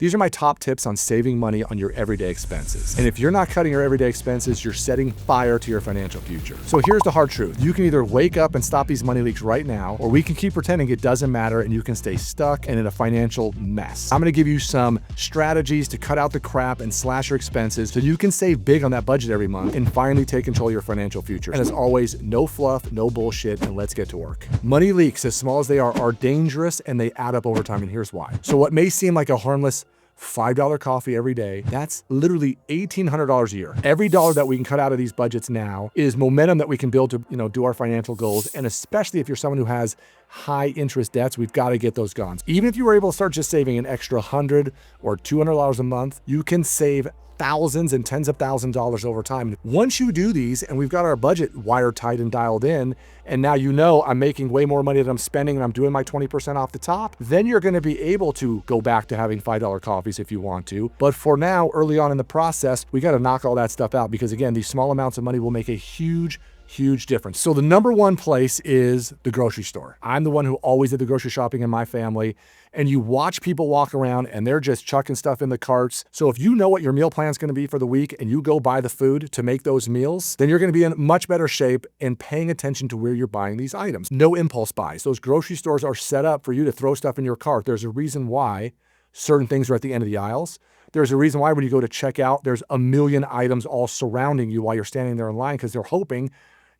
These are my top tips on saving money on your everyday expenses. And if you're not cutting your everyday expenses, you're setting fire to your financial future. So here's the hard truth. You can either wake up and stop these money leaks right now, or we can keep pretending it doesn't matter and you can stay stuck and in a financial mess. I'm gonna give you some strategies to cut out the crap and slash your expenses so you can save big on that budget every month and finally take control of your financial future. And as always, no fluff, no bullshit, and let's get to work. Money leaks, as small as they are dangerous and they add up over time, and here's why. So what may seem like a harmless $5 coffee every day, that's literally $1,800 a year. Every dollar that we can cut out of these budgets now is momentum that we can build to, do our financial goals. And especially if you're someone who has high interest debts, we've got to get those gone. Even if you were able to start just saving an extra $100 or $200 a month, you can save thousands and tens of thousands of dollars over time. Once you do these, and we've got our budget wired tight and dialed in, and now I'm making way more money than I'm spending and I'm doing my 20% off the top, then you're going to be able to go back to having $5 coffees if you want to. But for now, early on in the process, we got to knock all that stuff out, because again, these small amounts of money will make a huge difference. So the number one place is the grocery store. I'm the one who always did the grocery shopping in my family, and you watch people walk around and they're just chucking stuff in the carts. So if you know what your meal plan is going to be for the week and you go buy the food to make those meals, then you're going to be in much better shape and paying attention to where you're buying these items. No impulse buys. Those grocery stores are set up for you to throw stuff in your cart. There's a reason why certain things are at the end of the aisles. There's a reason why when you go to check out, there's a million items all surrounding you while you're standing there in line, because they're hoping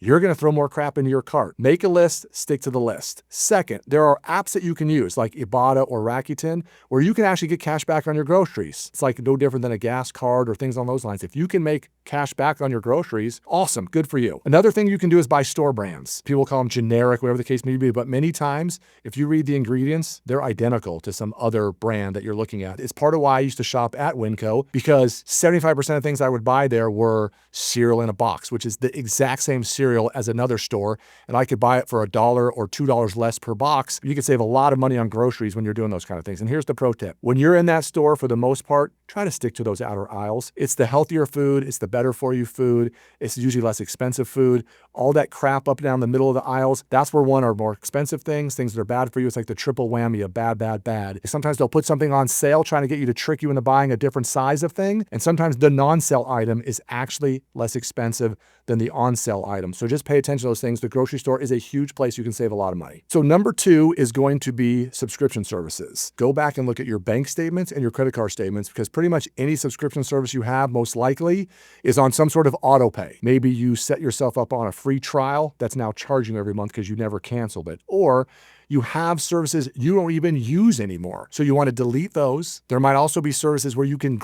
you're going to throw more crap into your cart. Make a list, stick to the list. Second, there are apps that you can use like Ibotta or Rakuten where you can actually get cash back on your groceries. It's like no different than a gas card or things on those lines. If you can make cash back on your groceries, awesome, good for you. Another thing you can do is buy store brands. People call them generic, whatever the case may be, but many times if you read the ingredients, they're identical to some other brand that you're looking at. It's part of why I used to shop at Winco, because 75% of things I would buy there were cereal in a box, which is the exact same cereal as another store, and I could buy it for $1 or $2 less per box. You can save a lot of money on groceries when you're doing those kind of things. And here's the pro tip. When you're in that store, for the most part, try to stick to those outer aisles. It's the healthier food. It's the better for you food. It's usually less expensive food. All that crap up and down the middle of the aisles, that's where one are more expensive things that are bad for you. It's like the triple whammy of bad, bad, bad. Sometimes they'll put something on sale trying to get you to trick you into buying a different size of thing. And sometimes the non-sale item is actually less expensive than the on-sale item. So just pay attention to those things. The grocery store is a huge place you can save a lot of money. So number 2 is going to be subscription services. Go back and look at your bank statements and your credit card statements, because pretty much any subscription service you have most likely is on some sort of auto pay. Maybe you set yourself up on a free trial that's now charging you every month because you never canceled it. Or you have services you don't even use anymore. So you want to delete those. There might also be services where you can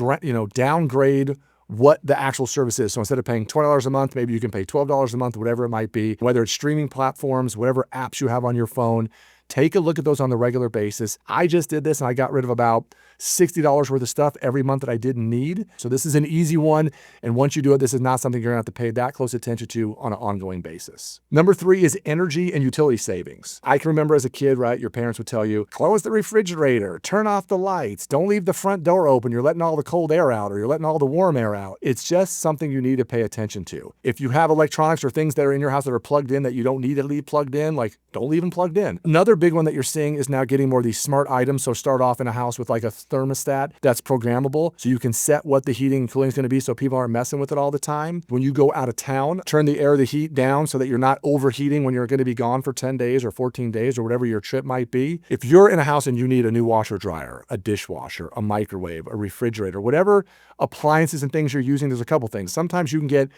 downgrade what the actual service is. So instead of paying $20 a month, maybe you can pay $12 a month, whatever it might be, whether it's streaming platforms, whatever apps you have on your phone. Take a look at those on the regular basis. I just did this and I got rid of about $60 worth of stuff every month that I didn't need. So this is an easy one. And once you do it, this is not something you're gonna have to pay that close attention to on an ongoing basis. Number 3 is energy and utility savings. I can remember as a kid, right, your parents would tell you, close the refrigerator, turn off the lights, don't leave the front door open, you're letting all the cold air out or you're letting all the warm air out. It's just something you need to pay attention to. If you have electronics or things that are in your house that are plugged in that you don't need to leave plugged in, like don't leave them plugged in. Another big one that you're seeing is now getting more of these smart items. So start off in a house with like a thermostat that's programmable. So you can set what the heating and cooling is going to be so people aren't messing with it all the time. When you go out of town, turn the air, the heat down so that you're not overheating when you're going to be gone for 10 days or 14 days or whatever your trip might be. If you're in a house and you need a new washer dryer, a dishwasher, a microwave, a refrigerator, whatever appliances and things you're using, there's a couple things. Sometimes you can get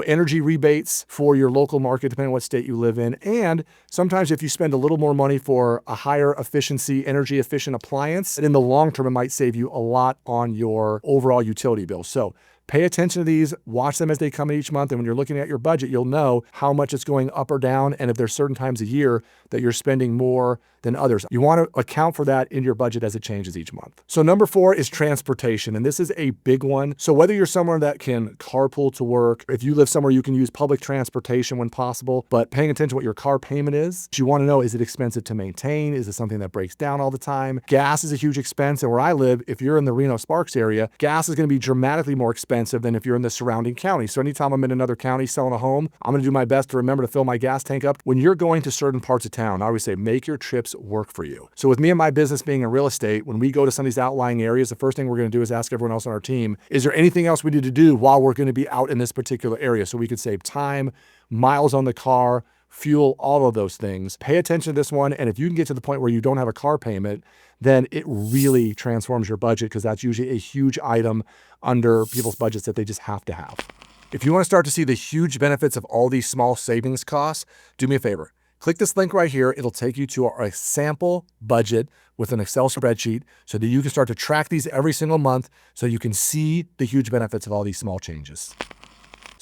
energy rebates for your local market, depending on what state you live in. And sometimes if you spend a little more money for a higher efficiency, energy efficient appliance, and in the long term, it might save you a lot on your overall utility bill. So pay attention to these, watch them as they come in each month. And when you're looking at your budget, you'll know how much it's going up or down. And if there's certain times a year that you're spending more than others, you want to account for that in your budget as it changes each month. So number 4 is transportation. And this is a big one. So whether you're someone that can carpool to work, if you live somewhere you can use public transportation when possible, but paying attention to what your car payment is, you want to know, is it expensive to maintain? Is it something that breaks down all the time? Gas is a huge expense. And where I live, if you're in the Reno-Sparks area, gas is going to be dramatically more expensive than if you're in the surrounding county. So anytime I'm in another county selling a home, I'm going to do my best to remember to fill my gas tank up. When you're going to certain parts of town, I always say, make your trips tips work for you. So with me and my business being in real estate, when we go to some of these outlying areas, the first thing we're going to do is ask everyone else on our team, is there anything else we need to do while we're going to be out in this particular area so we could save time, miles on the car, fuel, all of those things. Pay attention to this one. And if you can get to the point where you don't have a car payment, then it really transforms your budget, because that's usually a huge item under people's budgets that they just have to have. If you want to start to see the huge benefits of all these small savings costs, do me a favor. Click this link right here. It'll take you to our sample budget with an Excel spreadsheet so that you can start to track these every single month so you can see the huge benefits of all these small changes.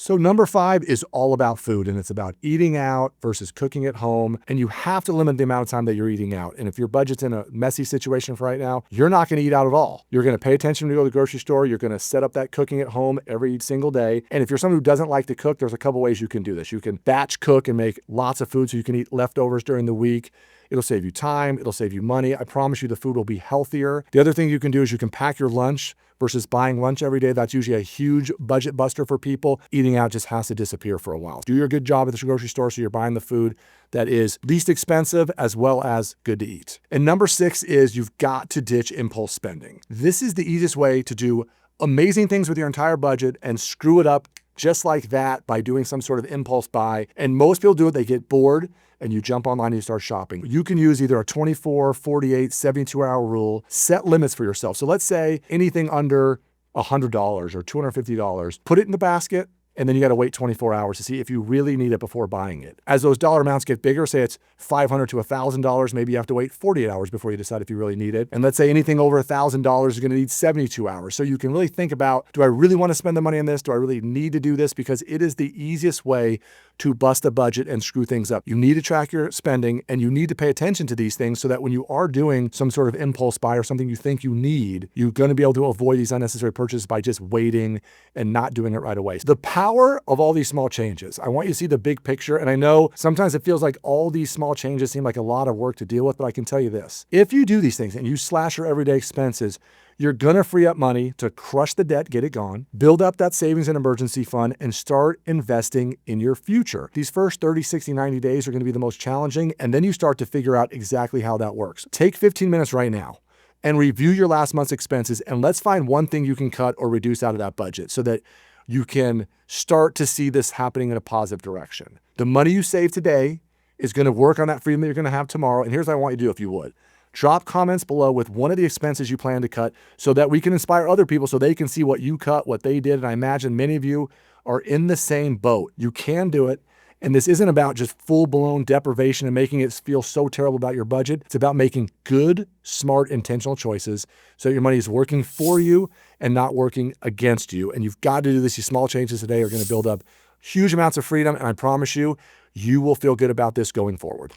So number 5 is all about food, and it's about eating out versus cooking at home. And you have to limit the amount of time that you're eating out. And if your budget's in a messy situation for right now, you're not going to eat out at all. You're going to pay attention when you go to the grocery store. You're going to set up that cooking at home every single day. And if you're someone who doesn't like to cook, there's a couple ways you can do this. You can batch cook and make lots of food so you can eat leftovers during the week. It'll save you time. It'll save you money. I promise you the food will be healthier. The other thing you can do is you can pack your lunch versus buying lunch every day. That's usually a huge budget buster for people. Eating out just has to disappear for a while. Do your good job at the grocery store so you're buying the food that is least expensive as well as good to eat. And number 6 is you've got to ditch impulse spending. This is the easiest way to do amazing things with your entire budget and screw it up just like that by doing some sort of impulse buy. And most people do it, they get bored, and you jump online and you start shopping. You can use either a 24, 48, 72-hour rule, set limits for yourself. So let's say anything under $100 or $250, put it in the basket, and then you got to wait 24 hours to see if you really need it before buying it. As those dollar amounts get bigger, say it's $500 to $1,000, maybe you have to wait 48 hours before you decide if you really need it. And let's say anything over $1,000 is going to need 72 hours. So you can really think about, do I really want to spend the money on this? Do I really need to do this? Because it is the easiest way to bust a budget and screw things up. You need to track your spending, and you need to pay attention to these things so that when you are doing some sort of impulse buy or something you think you need, you're going to be able to avoid these unnecessary purchases by just waiting and not doing it right away. The power of all these small changes. I want you to see the big picture. And I know sometimes it feels like all these small changes seem like a lot of work to deal with, but I can tell you this. If you do these things and you slash your everyday expenses, you're going to free up money to crush the debt, get it gone, build up that savings and emergency fund, and start investing in your future. These first 30, 60, 90 days are going to be the most challenging, and then you start to figure out exactly how that works. Take 15 minutes right now and review your last month's expenses, and let's find one thing you can cut or reduce out of that budget so that you can start to see this happening in a positive direction. The money you save today is going to work on that freedom that you're going to have tomorrow, and here's what I want you to do if you would. Drop comments below with one of the expenses you plan to cut so that we can inspire other people so they can see what you cut, what they did. And I imagine many of you are in the same boat. You can do it. And this isn't about just full-blown deprivation and making it feel so terrible about your budget. It's about making good, smart, intentional choices so your money is working for you and not working against you. And you've got to do this. These small changes today are going to build up huge amounts of freedom. And I promise you, you will feel good about this going forward.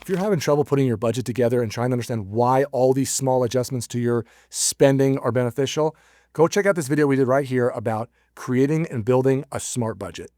If you're having trouble putting your budget together and trying to understand why all these small adjustments to your spending are beneficial, go check out this video we did right here about creating and building a smart budget.